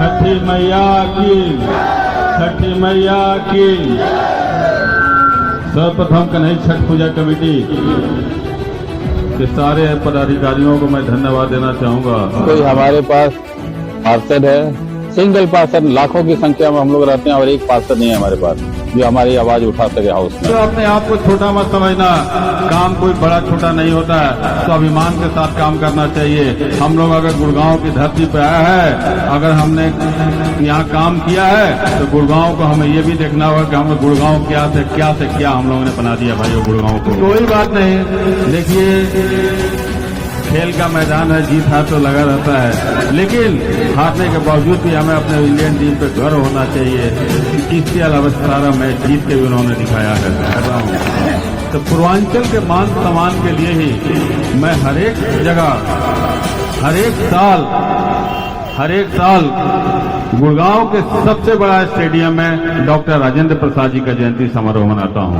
छठी मैया की, छठी मैया की। सर्वप्रथम कन्हई छठ पूजा कमेटी के सारे पदाधिकारियों को मैं धन्यवाद देना चाहूंगा। कोई हमारे पास पार्षद है, सिंगल पार्षद, लाखों की संख्या में हम लोग रहते हैं और एक पार्षद नहीं है हमारे पास जो हमारी आवाज उठा सके हाउस में। तो अपने आप को छोटा मत समझना, काम कोई बड़ा छोटा नहीं होता है, तो अभिमान के साथ काम करना चाहिए। हम लोग अगर गुड़गांव की धरती पर आया है, अगर हमने यहाँ काम किया है तो गुड़गांव को हमें ये भी देखना होगा कि हमें गुड़गांव क्या से क्या हम लोगों ने बना दिया भाइयों गुड़गांव को। कोई बात नहीं, देखिए खेल का मैदान है, जीत हार तो लगा रहता है, लेकिन हारने के बावजूद भी हमें अपने इंडियन टीम पे गर्व होना चाहिए कि इसके अलावा सारा मैच जीत के भी उन्होंने दिखाया है। तो पूर्वांचल के मान सम्मान के लिए ही मैं हर एक जगह हर एक साल गुड़गांव के सबसे बड़ा स्टेडियम में डॉक्टर राजेंद्र प्रसाद जी का जयंती समारोह मनाता हूं।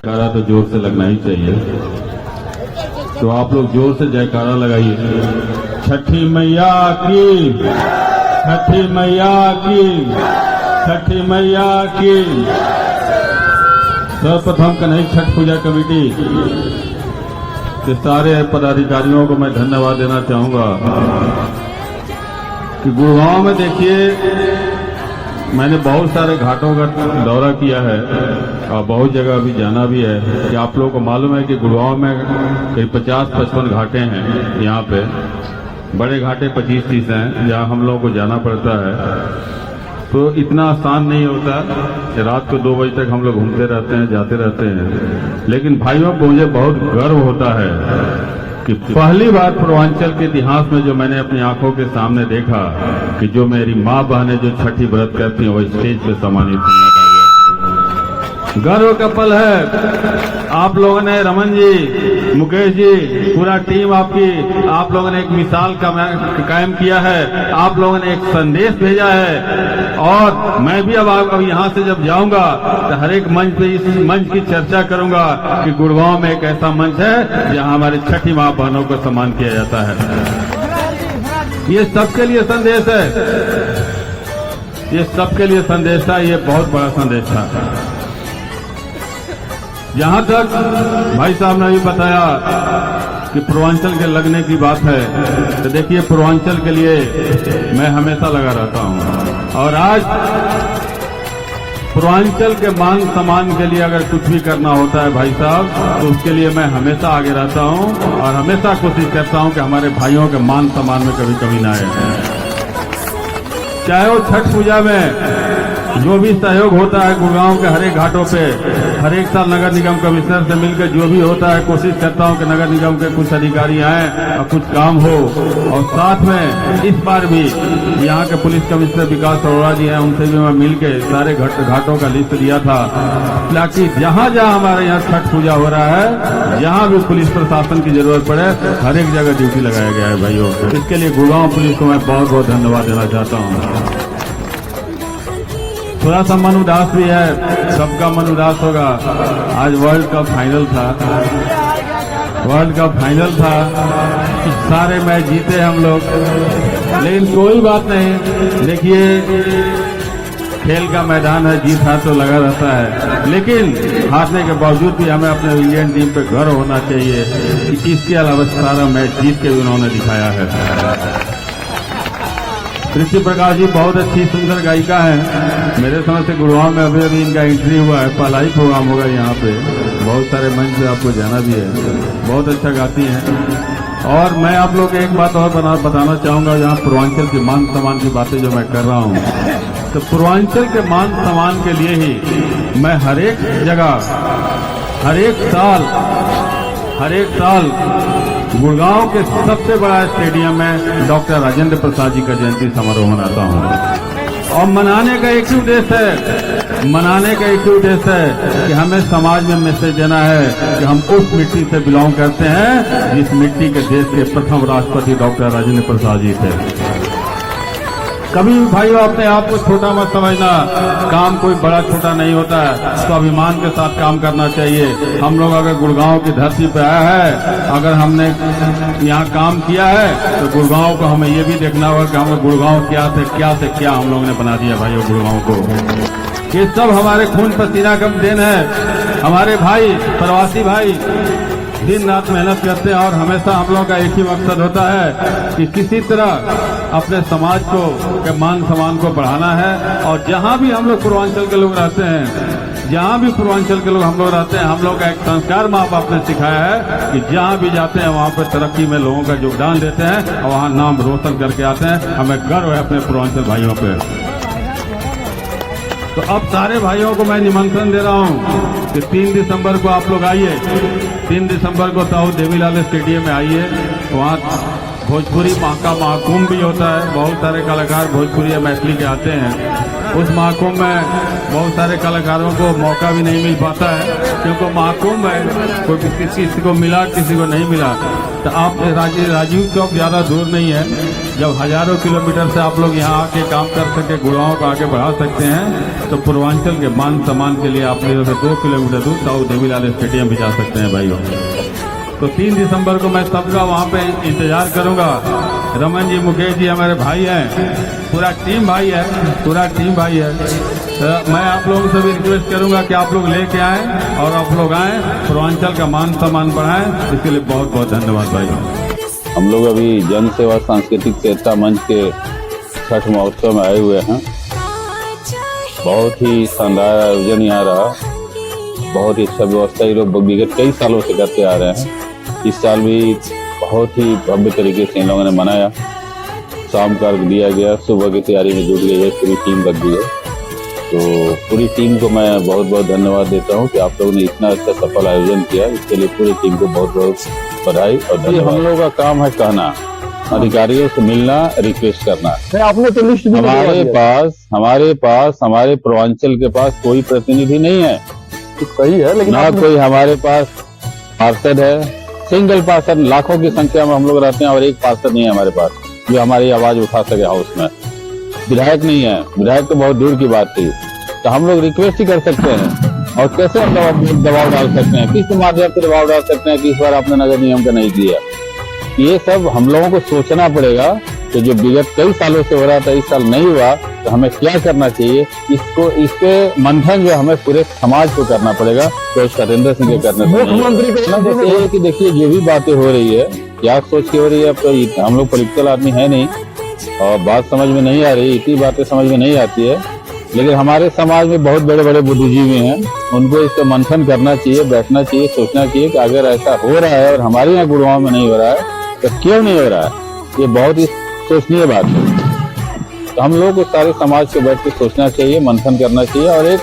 जयकारा तो जोर से लगना ही चाहिए, तो आप लोग जोर से जयकारा लगाइए। छठी मैया की, छठी मैया की, छठी मैया की। सर्वप्रथम कन्हई छठ पूजा कमेटी के सारे पदाधिकारियों को मैं धन्यवाद देना चाहूंगा कि गुड़गांव में देखिए मैंने बहुत सारे घाटों का दौरा किया है और बहुत जगह अभी जाना भी है कि आप लोगों को मालूम है कि गुड़गांव में करीब 50-55 घाटे हैं। यहाँ पे बड़े घाटे 25-30 हैं जहाँ हम लोगों को जाना पड़ता है। तो इतना आसान नहीं होता कि रात को 2 बजे तक हम लोग घूमते रहते हैं, जाते रहते हैं। लेकिन भाइयों को मुझे बहुत गर्व होता है कि पहली बार पूर्वांचल के इतिहास में जो मैंने अपनी आंखों के सामने देखा कि जो मेरी माँ बहनें जो छठी व्रत करती हैं वो स्टेज पे सम्मानित हुई। गर्व का पल है। आप लोगों ने, रमन जी, मुकेश जी, पूरा टीम आपकी, आप लोगों ने एक मिसाल का कायम किया है, आप लोगों ने एक संदेश भेजा है। और मैं भी अब यहाँ से जब जाऊंगा तो हर एक मंच पे इस मंच की चर्चा करूंगा कि गुड़गांव में एक ऐसा मंच है जहाँ हमारे छठी माँ बहनों को सम्मान किया जाता है। ये सबके लिए संदेश है, ये सबके लिए संदेश था, ये बहुत बड़ा संदेश था। जहां तक भाई साहब ने भी बताया कि पूर्वांचल के लगने की बात है, तो देखिए पूर्वांचल के लिए मैं हमेशा लगा रहता हूं। और आज पूर्वांचल के मान सम्मान के लिए अगर कुछ भी करना होता है भाई साहब, तो उसके लिए मैं हमेशा आगे रहता हूं और हमेशा कोशिश करता हूं कि हमारे भाइयों के मान सम्मान में कभी कमी ना आए। चाहे वो छठ पूजा में जो भी सहयोग होता है गुड़गांव के हर एक घाटों पे, हर एक साल नगर निगम कमिश्नर से मिलकर जो भी होता है कोशिश करता हूं कि नगर निगम के कुछ अधिकारी आए और कुछ काम हो। और साथ में इस बार भी यहाँ के पुलिस कमिश्नर विकास अरोड़ा जी हैं, उनसे भी मैं मिलकर सारे घाटों का लिस्ट दिया था ताकि जहाँ जहाँ हमारे यहाँ छठ पूजा हो रहा है, जहाँ भी पुलिस प्रशासन की जरूरत पड़े, हर एक जगह ड्यूटी लगाया गया है भाइयों। इसके लिए गुड़गांव पुलिस को मैं बहुत बहुत धन्यवाद देना चाहता हूँ। थोड़ा सा मन उदास भी है, सबका मन उदास होगा। आज वर्ल्ड कप फाइनल था, वर्ल्ड कप फाइनल था, सारे मैच जीते हम लोग, लेकिन कोई बात नहीं। देखिए खेल का मैदान है, जीत हार तो लगा रहता है, लेकिन हारने के बावजूद भी हमें अपने इंडियन टीम पे गर्व होना चाहिए कि इसके अलावा सारा मैच जीत के भी उन्होंने दिखाया है। कृषि प्रकाश जी बहुत अच्छी सुंदर गायिका हैं। मेरे समझ से गुड़गांव में अभी इनका एंट्री हुआ है, पहला ही प्रोग्राम होगा यहाँ पे। बहुत सारे मंच पे आपको जाना भी है, बहुत अच्छा गाती हैं। और मैं आप लोग एक बात और बताना चाहूंगा, यहाँ पूर्वांचल के मान सम्मान की बातें जो मैं कर रहा हूँ, तो पूर्वांचल के मान सम्मान के लिए ही मैं हर एक जगह हर एक साल गुड़गांव के सबसे बड़ा स्टेडियम में डॉक्टर राजेंद्र प्रसाद जी का जयंती समारोह मनाता हूं। और मनाने का एक ही उद्देश्य है कि हमें समाज में मैसेज देना है कि हम उस मिट्टी से बिलोंग करते हैं जिस मिट्टी के देश के प्रथम राष्ट्रपति डॉक्टर राजेंद्र प्रसाद जी थे। कभी भी भाइयों अपने आप को छोटा मत समझना, काम कोई बड़ा छोटा नहीं होता है, तो अभिमान के साथ काम करना चाहिए। हम लोग अगर गुड़गांव की धरती पे आया है, अगर हमने यहाँ काम किया है, तो गुड़गांव को हमें ये भी देखना होगा कि हमें गुड़गांव क्या से क्या हम लोगों ने बना दिया भाइयों गुड़गांव को। ये सब हमारे खून पसीना का देन है। हमारे भाई प्रवासी भाई दिन रात मेहनत करते हैं और हमेशा हम लोगों का एक ही मकसद होता है कि किसी तरह अपने समाज को के मान सम्मान को बढ़ाना है। और जहां भी हम लोग पूर्वांचल के लोग रहते हैं, जहां भी पूर्वांचल के लोग हम लोग रहते हैं, हम लोग का एक संस्कार माँ बाप ने सिखाया है कि जहां भी जाते हैं वहां पर तरक्की में लोगों का योगदान देते हैं और वहां नाम रोशन करके आते हैं। हमें गर्व है अपने पूर्वांचल भाइयों पे। तो अब सारे भाइयों को मैं निमंत्रण दे रहा हूं कि 3 दिसंबर को आप लोग आइए। 3 दिसंबर को ताऊ देवीलाल स्टेडियम में आइए। वहाँ भोजपुरी का महाकुंभ भी होता है। बहुत सारे कलाकार भोजपुरी या मैथिली के आते हैं। उस महाकुंभ में बहुत सारे कलाकारों को मौका भी नहीं मिल पाता है, क्योंकि महाकुंभ है, कोई किसी को मिला किसी को नहीं मिला। तो आप राजीव चौक ज्यादा दूर नहीं है। जब हजारों किलोमीटर से आप लोग यहाँ आके काम कर सके, गुड़गांव को आगे बढ़ा सकते हैं, तो पूर्वांचल के मान सम्मान के लिए आप लोगों से 2 किलोमीटर दूर ताऊ देवीलाल स्टेडियम भी जा सकते हैं भाइयों। तो 3 दिसंबर को मैं सबका वहाँ पे इंतजार करूंगा। रमन जी, मुकेश जी हमारे भाई हैं, पूरा टीम भाई है, पूरा टीम भाई है। तो मैं आप लोगों से भी रिक्वेस्ट करूंगा कि आप लोग लेके आएं और आप लोग आएं, पूर्वांचल का मान सम्मान बढ़ाएं। इसके लिए बहुत बहुत धन्यवाद भाई। हम लोग अभी जन सेवा सांस्कृतिक चेतना मंच के छठ महोत्सव में आए हुए हैं। बहुत ही शानदार आयोजन यहाँ रहा, बहुत ही अच्छा व्यवस्था ये लोग विगत कई सालों से करते आ रहे हैं। इस साल भी बहुत ही भव्य तरीके से इन लोगों ने मनाया। शाम का अर्घ दिया गया, सुबह की तैयारी में जुट गई है, पूरी टीम लग गई है। तो पूरी टीम को मैं बहुत बहुत धन्यवाद देता हूँ कि आप लोगों ने इतना अच्छा सफल आयोजन किया। इसके लिए पूरी टीम को बहुत बहुत बधाई और धन्यवाद। हम लोगों का काम है कहना, अधिकारियों से मिलना, रिक्वेस्ट करना। आपने तो लिस्ट हमारे पास हमारे पूर्वांचल के पास कोई प्रतिनिधि नहीं है। सही है, लेकिन ना कोई हमारे पास पार्षद है। सिंगल पार्षद, लाखों की संख्या में हम लोग रहते हैं और एक पार्षद नहीं है हमारे पास जो हमारी आवाज उठा सके हाउस में। विधायक नहीं है, विधायक तो बहुत दूर की बात थी। तो हम लोग रिक्वेस्ट ही कर सकते हैं। और कैसे हम दबाव डाल सकते हैं, किस माध्यम से दबाव डाल सकते हैं कि इस बार आपने नगर निगम का नहीं किया। ये सब हम लोगों को सोचना पड़ेगा कि जो विगत कई सालों से हो रहा था, इस साल नहीं हुआ, तो हमें क्या करना चाहिए। इस पे मंथन जो हमें पूरे समाज को करना पड़ेगा। तो सत्येंद्र सिंह के करने से कि देखिए जो भी बातें हो रही है, क्या सोच के हो रही है। अब तो हम लोग पॉलिटिकल आदमी है नहीं और बात समझ में नहीं आ रही, इतनी बातें समझ में नहीं आती है। लेकिन हमारे समाज में बहुत बड़े बड़े बुद्धिजीवी हैं, उनको इस पर मंथन करना चाहिए, बैठना चाहिए, सोचना चाहिए कि अगर ऐसा हो रहा है और हमारे यहाँ गुड़गांव में नहीं हो रहा है तो क्यों नहीं हो रहा है। ये बहुत ही सोचनीय बात है। तो हम लोगों को सारे समाज को बैठ के सोचना चाहिए, मंथन करना चाहिए और एक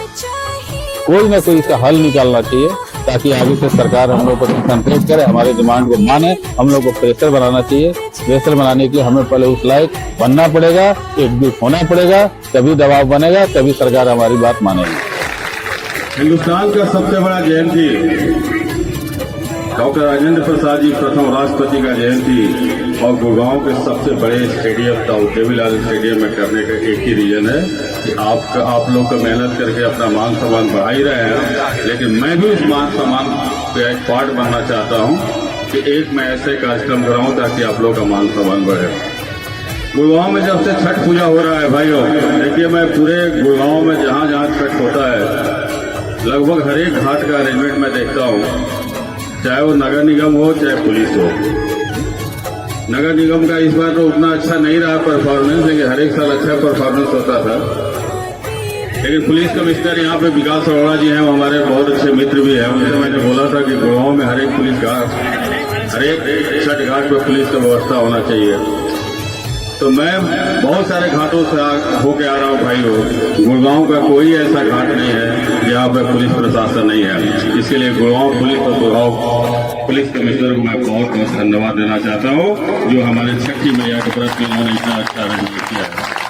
कोई ना कोई इसका हल निकालना चाहिए, ताकि आगे से सरकार हम लोग को कंसंट्रेट करे, हमारे डिमांड को माने। हम लोग को प्रेशर बनाना चाहिए। प्रेशर बनाने के लिए हमें पहले उस लायक बनना पड़ेगा, एकजुट होना पड़ेगा, तभी दबाव बनेगा, तभी सरकार हमारी बात मानेगी। हिंदुस्तान का सबसे बड़ा जयंती डॉक्टर राजेंद्र प्रसाद जी प्रथम राष्ट्रपति का जयंती और गुड़गांव के सबसे बड़े स्टेडियम ताऊ देवीलाल स्टेडियम में करने का एक ही रीजन है कि आप लोग को मेहनत करके अपना मान सम्मान बढ़ा ही रहे हैं। लेकिन मैं भी उस मान सम्मान का एक पार्ट बनना चाहता हूं कि एक मैं ऐसे कार्यक्रम कराऊं ताकि आप लोग का मान सम्मान बढ़े। गुड़गांव में जब से छठ पूजा हो रहा है भाइयों, देखिए मैं पूरे गुड़गांव में जहां जहां छठ होता है, लगभग हर एक घाट का अरेंजमेंट मैं देखता हूं, चाहे वो नगर निगम हो चाहे पुलिस हो। नगर निगम का इस बार तो उतना अच्छा नहीं रहा परफॉर्मेंस, लेकिन हर एक साल अच्छा परफॉर्मेंस होता था। लेकिन पुलिस कमिश्नर यहाँ पे विकास अरोड़ा जी हैं, वो हमारे बहुत अच्छे मित्र भी हैं। उनसे मैंने बोला था कि गुड़गांव में हर एक पुलिस घाट, हर एक छठ घाट पर पुलिस का व्यवस्था होना चाहिए। तो मैं बहुत सारे घाटों से होके आ रहा हूँ भाइयों, गुड़गांव का कोई ऐसा घाट नहीं है जहाँ पर पुलिस प्रशासन नहीं है। इसके लिए गुड़गांव पुलिस और गुड़गांव पुलिस कमिश्नर को मैं बहुत बहुत धन्यवाद देना चाहता हूँ, जो हमारे छठी मैया के प्रति उन्होंने इतना अच्छा अरेंजमेंट किया है।